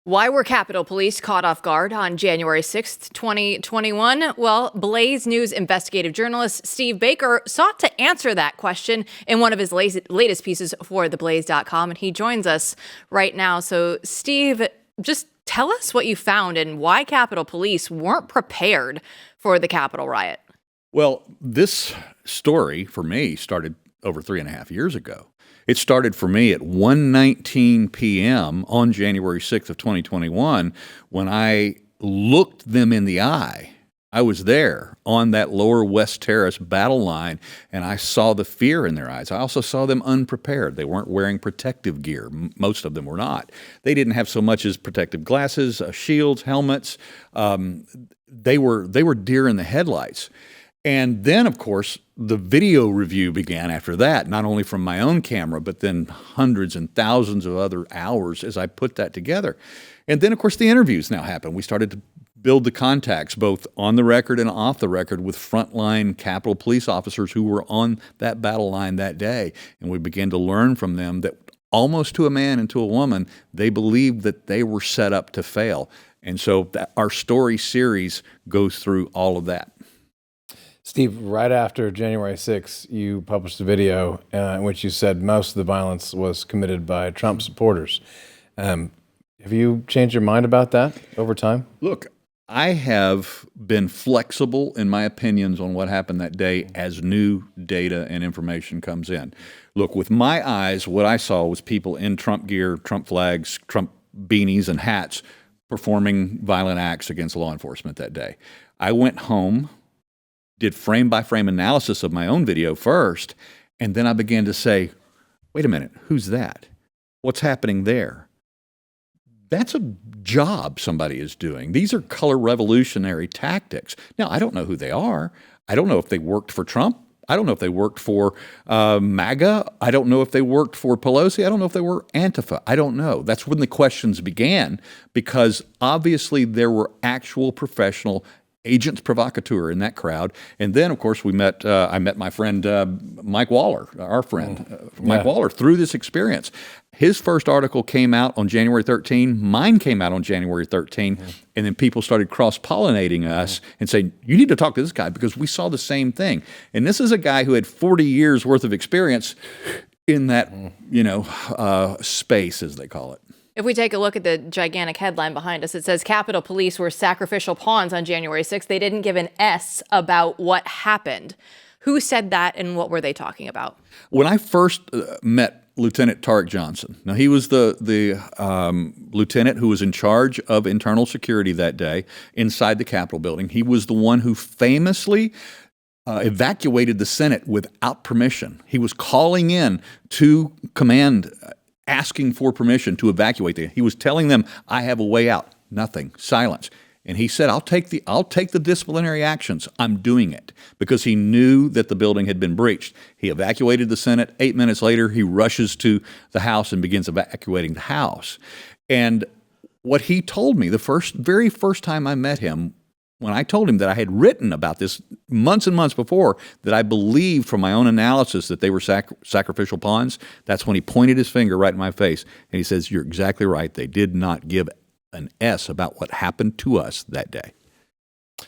Why were Capitol Police caught off guard on January 6th, 2021? Well, Blaze News investigative journalist Steve Baker sought to answer that question in one of his latest pieces for theblaze.com, and he joins us right now. So, Steve, just tell us what you found and why Capitol Police weren't prepared for the Capitol riot. Well, this story for me started over 3.5 years ago. It started for me at 1:19 p.m. on January 6th of 2021 when I looked them in the eye. I was there on that lower West Terrace battle line, and I saw the fear in their eyes. I also saw them unprepared. They weren't wearing protective gear. Most of them were not. They didn't have so much as protective glasses, shields, helmets. They were deer in the headlights. And then, of course, the video review began after that, not only from my own camera, but then hundreds and thousands of other hours as I put that together. And then, of course, the interviews now happened. We started to build the contacts, both on the record and off the record, with frontline Capitol Police officers who were on that battle line that day. And we began to learn from them that almost to a man and to a woman, they believed that they were set up to fail. And so our story series goes through all of that. Steve, right after January 6th, you published a video in which you said most of the violence was committed by Trump supporters. Have you changed your mind about that over time? Look, I have been flexible in my opinions on what happened that day as new data and information comes in. Look, with my eyes, what I saw was people in Trump gear, Trump flags, Trump beanies and hats performing violent acts against law enforcement that day. I went home, did frame-by-frame analysis of my own video first, and then I began to say, wait a minute, who's that? What's happening there? That's a job somebody is doing. These are color revolutionary tactics. Now, I don't know who they are. I don't know if they worked for Trump. I don't know if they worked for MAGA. I don't know if they worked for Pelosi. I don't know if they were Antifa. I don't know. That's when the questions began, because obviously there were actual professional agents provocateur in that crowd. And then, of course, I met my friend Mike Waller, our friend Mike Waller, through this experience. His first article came out on January 13. Mine came out on January 13. And then people started cross-pollinating us and saying, you need to talk to this guy because we saw the same thing. And this is a guy who had 40 years worth of experience in that, space, as they call it. If we take a look at the gigantic headline behind us, it says Capitol Police were sacrificial pawns on January 6th. They didn't give an S about what happened. Who said that and what were they talking about? When I first met Lieutenant Tarek Johnson, now he was the lieutenant who was in charge of internal security that day inside the Capitol building. He was the one who famously evacuated the Senate without permission. He was calling in to command, asking for permission to evacuate. He was telling them, I have a way out. Nothing. Silence. And he said, I'll take the disciplinary actions. I'm doing it, because he knew that the building had been breached. He evacuated the Senate. 8 minutes later, he rushes to the House and begins evacuating the House. And what he told me the very first time I met him, when I told him that I had written about this months and months before, that I believed from my own analysis that they were sacrificial pawns, that's when he pointed his finger right in my face. And he says, you're exactly right. They did not give an S about what happened to us that day.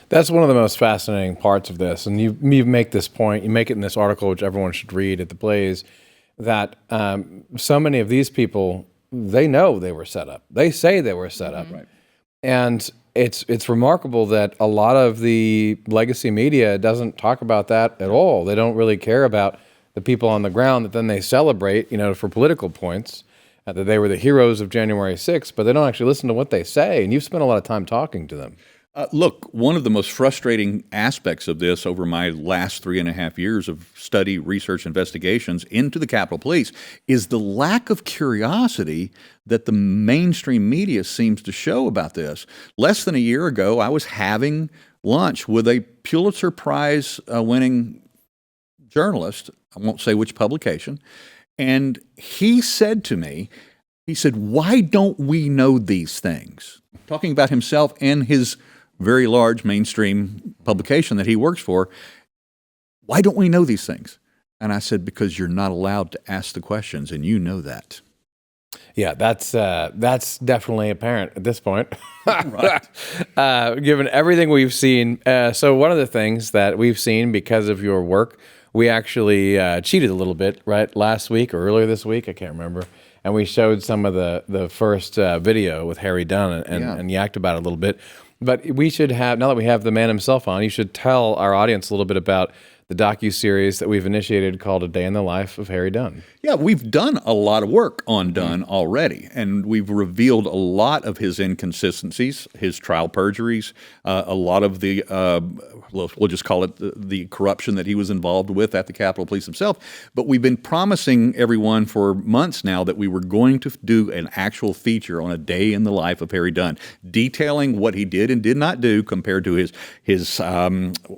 That's one of the most fascinating parts of this. And you make this point, you make it in this article, which everyone should read at the Blaze, that so many of these people, they know they were set up. They say they were set up. Right. And it's remarkable that a lot of the legacy media doesn't talk about that at all. They don't really care about the people on the ground that then they celebrate, for political points, that they were the heroes of January 6th, but they don't actually listen to what they say. And you've spent a lot of time talking to them. Look, one of the most frustrating aspects of this over my last 3.5 years of study, research, investigations into the Capitol Police is the lack of curiosity that the mainstream media seems to show about this. Less than a year ago, I was having lunch with a Pulitzer Prize winning journalist, I won't say which publication, and he said to me, why don't we know these things? Talking about himself and his very large mainstream publication that he works for. Why don't we know these things? And I said, because you're not allowed to ask the questions, and you know that. Yeah, that's definitely apparent at this point. Right. Given everything we've seen. So one of the things that we've seen because of your work, we actually cheated a little bit, right? Last week or earlier this week, I can't remember. And we showed some of the first video with Harry Dunn and yacked about it a little bit. But we should have, now that we have the man himself on, you should tell our audience a little bit about the docuseries that we've initiated called A Day in the Life of Harry Dunn. Yeah, we've done a lot of work on Dunn already, and we've revealed a lot of his inconsistencies, his trial perjuries, a lot of the, we'll just call it the corruption that he was involved with at the Capitol Police himself. But we've been promising everyone for months now that we were going to do an actual feature on a day in the life of Harry Dunn, detailing what he did and did not do compared to his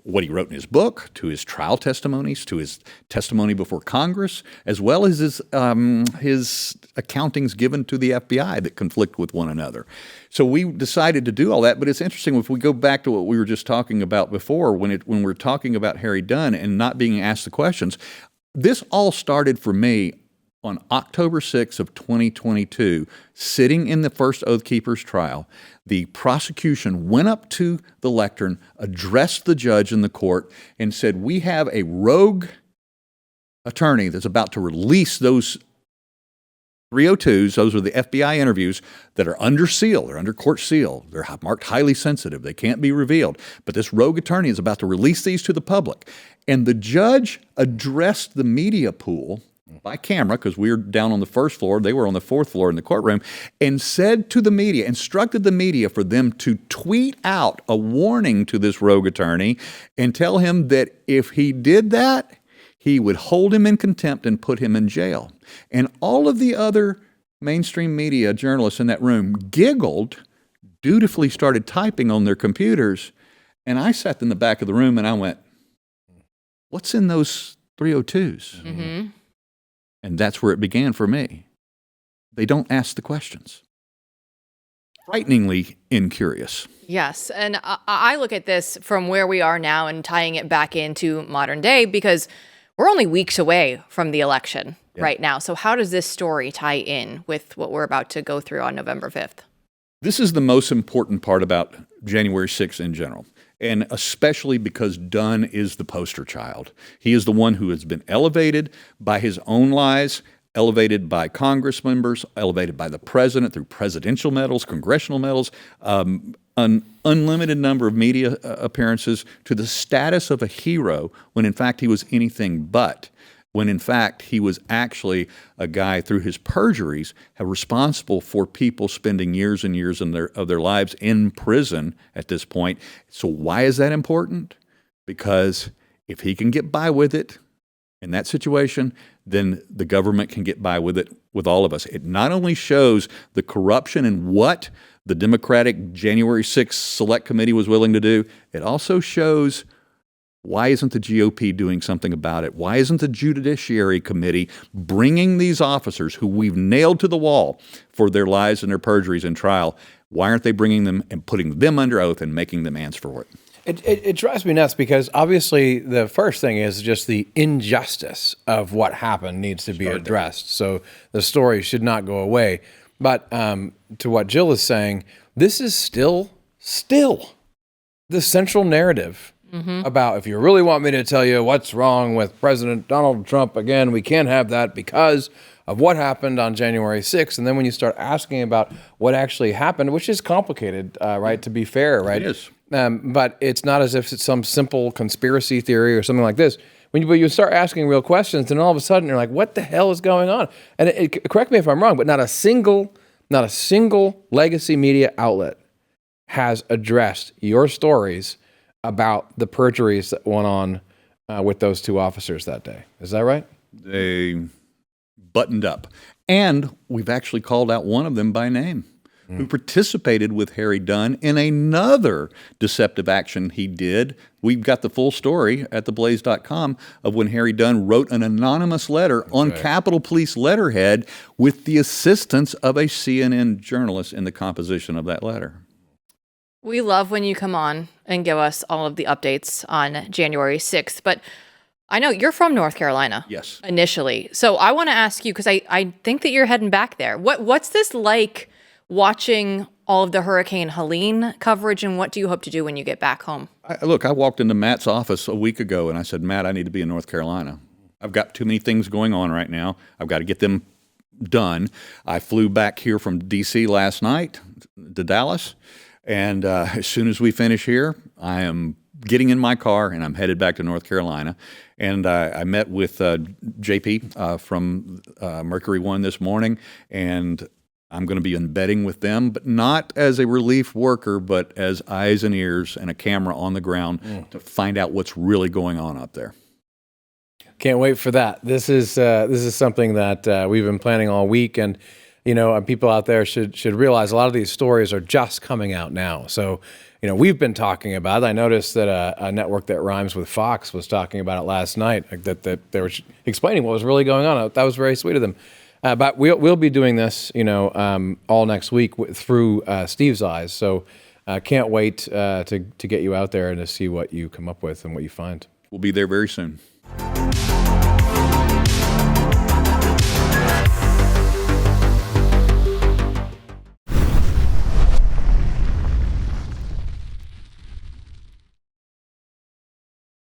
what he wrote in his book, to his trial testimonies, to his testimony before Congress, as well as his accountings given to the FBI that conflict with one another. So we decided to do all that, but it's interesting if we go back to what we were just talking about before, when we're talking about Harry Dunn and not being asked the questions. This all started for me on October 6th of 2022, sitting in the first Oath Keepers trial. The prosecution went up to the lectern, addressed the judge in the court, and said, we have a rogue attorney that's about to release those 302s, those are the FBI interviews that are under seal, they're under court seal, they're marked highly sensitive, they can't be revealed. But this rogue attorney is about to release these to the public. And the judge addressed the media pool by camera, because we were down on the first floor, they were on the fourth floor in the courtroom, and said to the media, instructed the media for them to tweet out a warning to this rogue attorney and tell him that if he did that, he would hold him in contempt and put him in jail. And all of the other mainstream media journalists in that room giggled, dutifully started typing on their computers, and I sat in the back of the room and I went, what's in those 302s? Mm-hmm. And that's where it began for me. They don't ask the questions. Frighteningly incurious. Yes. And I look at this from where we are now and tying it back into modern day, because we're only weeks away from the election right now. So how does this story tie in with what we're about to go through on November 5th? This is the most important part about January 6th in general, and especially because Dunn is the poster child. He is the one who has been elevated by his own lies, elevated by Congress members, elevated by the president through presidential medals, congressional medals, an unlimited number of media appearances, to the status of a hero when in fact he was anything but. When in fact he was actually a guy, through his perjuries, responsible for people spending years and years of their lives in prison at this point. So why is that important? Because if he can get by with it in that situation, then the government can get by with it with all of us. It not only shows the corruption and what the Democratic January 6th Select Committee was willing to do, it also shows why isn't the GOP doing something about it? Why isn't the Judiciary Committee bringing these officers who we've nailed to the wall for their lies and their perjuries in trial, why aren't they bringing them and putting them under oath and making them answer for it? It drives me nuts, because obviously the first thing is just the injustice of what happened needs to be addressed. So the story should not go away. But to what Jill is saying, this is still the central narrative about, if you really want me to tell you what's wrong with President Donald Trump, again, we can't have that because of what happened on January 6th. And then when you start asking about what actually happened, which is complicated, right, to be fair, right? It is. But it's not as if it's some simple conspiracy theory or something like this. When you start asking real questions, then all of a sudden you're like, what the hell is going on? And correct me if I'm wrong, but not a single legacy media outlet has addressed your stories about the perjuries that went on with those two officers that day. Is that right? They buttoned up. And we've actually called out one of them by name, who participated with Harry Dunn in another deceptive action he did. We've got the full story at theblaze.com of when Harry Dunn wrote an anonymous letter on Capitol Police letterhead with the assistance of a CNN journalist in the composition of that letter. We love when you come on and give us all of the updates on January 6th, but I know you're from North Carolina. Yes. Initially. So I want to ask you, because I think that you're heading back there. What's this like watching all of the Hurricane Helene coverage, and what do you hope to do when you get back home? I walked into Matt's office a week ago and I said, Matt, I need to be in North Carolina. I've got too many things going on right now. I've got to get them done. I flew back here from D.C. last night to Dallas, and as soon as we finish here, I am getting in my car and I'm headed back to North Carolina. And I met with JP from Mercury One this morning, and I'm going to be embedding with them, but not as a relief worker, but as eyes and ears and a camera on the ground to find out what's really going on up there. Can't wait for that. This is something that we've been planning all week, and people out there should realize a lot of these stories are just coming out now. So, we've been talking about it. I noticed that a network that rhymes with Fox was talking about it last night. That they were explaining what was really going on. That was very sweet of them. But we'll be doing this, all next week through Steve's eyes. So, can't wait to get you out there and to see what you come up with and what you find. We'll be there very soon.